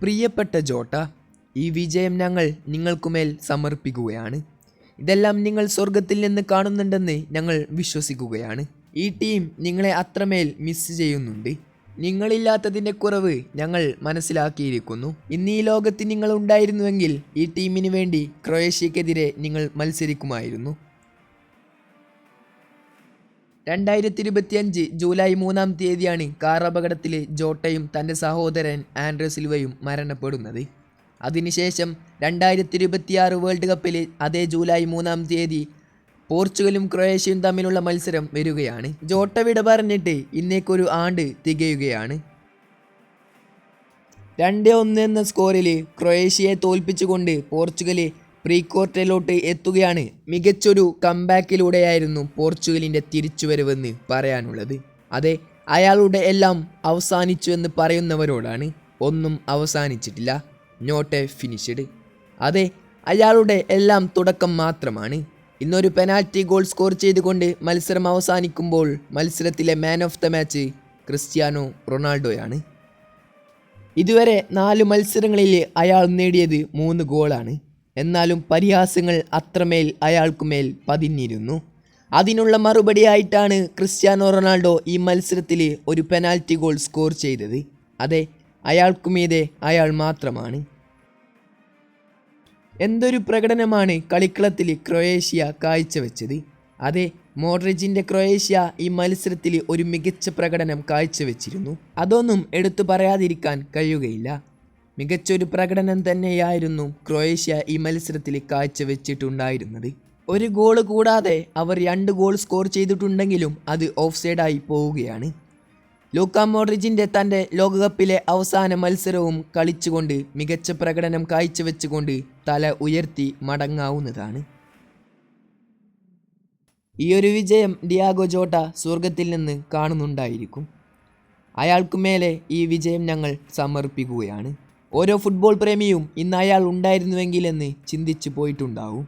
പ്രിയപ്പെട്ട ജോട്ട, ഈ വിജയം ഞങ്ങൾ നിങ്ങൾക്കുമേൽ സമർപ്പിക്കുകയാണ്. ഇതെല്ലാം നിങ്ങൾ സ്വർഗത്തിൽ നിന്ന് കാണുന്നുണ്ടെന്ന് ഞങ്ങൾ വിശ്വസിക്കുകയാണ്. ഈ ടീം നിങ്ങളെ അത്രമേൽ മിസ് ചെയ്യുന്നുണ്ട്. നിങ്ങളില്ലാത്തതിൻ്റെ കുറവ് ഞങ്ങൾ മനസ്സിലാക്കിയിരിക്കുന്നു. ഇന്ന് ഈ ലോകത്ത് നിങ്ങൾ ഉണ്ടായിരുന്നുവെങ്കിൽ ഈ ടീമിന് വേണ്ടി ക്രൊയേഷ്യക്കെതിരെ നിങ്ങൾ മത്സരിക്കുമായിരുന്നു. 2025 ജൂലൈ 3-ാം തീയതിയാണ് കാർ അപകടത്തിൽ ജോട്ടയും തൻ്റെ സഹോദരൻ ആൻഡ്രേ സിൽവയും മരണപ്പെടുന്നത്. അതിനുശേഷം 2026 വേൾഡ് കപ്പിൽ അതേ ജൂലൈ 3-ാം തീയതി പോർച്ചുഗലും ക്രൊയേഷ്യയും തമ്മിലുള്ള മത്സരം വരികയാണ്. ജോട്ട വിട പറഞ്ഞിട്ട് ഇന്നേക്കൊരു ആണ്ട് തികയുകയാണ്. 2-1 എന്ന സ്കോറിൽ ക്രൊയേഷ്യയെ തോൽപ്പിച്ചുകൊണ്ട് പോർച്ചുഗൽ പ്രീ ക്വാർട്ടറിലോട്ട് എത്തുകയാണ്. മികച്ചൊരു കംബാക്കിലൂടെയായിരുന്നു പോർച്ചുഗലിൻ്റെ തിരിച്ചുവരവെന്ന് പറയാനുള്ളത്. അതെ, അയാളുടെ എല്ലാം അവസാനിച്ചു എന്ന് പറയുന്നവരോടാണ്. ഒന്നും അവസാനിച്ചിട്ടില്ല. Not A finished. അതെ, അയാളുടെ എല്ലാം തുടക്കം മാത്രമാണ്. ഇന്നൊരു പെനാൽറ്റി ഗോൾ സ്കോർ ചെയ്തുകൊണ്ട് മത്സരം അവസാനിക്കുമ്പോൾ മത്സരത്തിലെ man of the match Cristiano റൊണാൾഡോയാണ്. ഇതുവരെ 4 മത്സരങ്ങളിൽ അയാൾ നേടിയത് 3 ഗോളാണ്. എന്നാലും പരിഹാസങ്ങൾ അത്രമേൽ അയാൾക്കുമേൽ പതിഞ്ഞിരുന്നു. അതിനുള്ള മറുപടിയായിട്ടാണ് ക്രിസ്ത്യാനോ റൊണാൾഡോ ഈ മത്സരത്തിൽ ഒരു പെനാൽറ്റി ഗോൾ സ്കോർ ചെയ്തത്. അതെ, അയാൾക്കുമീതെ അയാൾ മാത്രമാണ്. എന്തൊരു പ്രകടനമാണ് കളിക്കളത്തിൽ ക്രൊയേഷ്യ കാഴ്ചവെച്ചത്. അതെ, മോഡ്രിച്ചിൻ്റെ ക്രൊയേഷ്യ ഈ മത്സരത്തിൽ ഒരു മികച്ച പ്രകടനം കാഴ്ചവെച്ചിരുന്നു. അതൊന്നും എടുത്തു പറയാതിരിക്കാൻ കഴിയുകയില്ല. മികച്ചൊരു പ്രകടനം തന്നെയായിരുന്നു ക്രൊയേഷ്യ ഈ മത്സരത്തിൽ കാഴ്ചവെച്ചിട്ടുണ്ടായിരുന്നത്. ഒരു ഗോൾ കൂടാതെ അവർ 2 ഗോൾ സ്കോർ ചെയ്തിട്ടുണ്ടെങ്കിലും അത് ഓഫ് സൈഡായി പോവുകയാണ്. ലൂക്ക മോഡ്രിച്ചിൻ്റെ തൻ്റെ ലോകകപ്പിലെ അവസാന മത്സരവും കളിച്ചുകൊണ്ട് മികച്ച പ്രകടനം കാഴ്ചവെച്ചുകൊണ്ട് തല ഉയർത്തി മടങ്ങാവുന്നതാണ്. ഈയൊരു വിജയം ഡിയാഗോ ജോട്ട സ്വർഗത്തിൽ നിന്ന് കാണുന്നുണ്ടായിരിക്കും. അയാൾക്കുമേലെ ഈ വിജയം ഞങ്ങൾ സമർപ്പിക്കുകയാണ്. ഓരോ ഫുട്ബോൾ പ്രേമിയും ഇന്ന് അയാൾ ഉണ്ടായിരുന്നുവെങ്കിലെന്ന് ചിന്തിച്ചു പോയിട്ടുണ്ടാവും.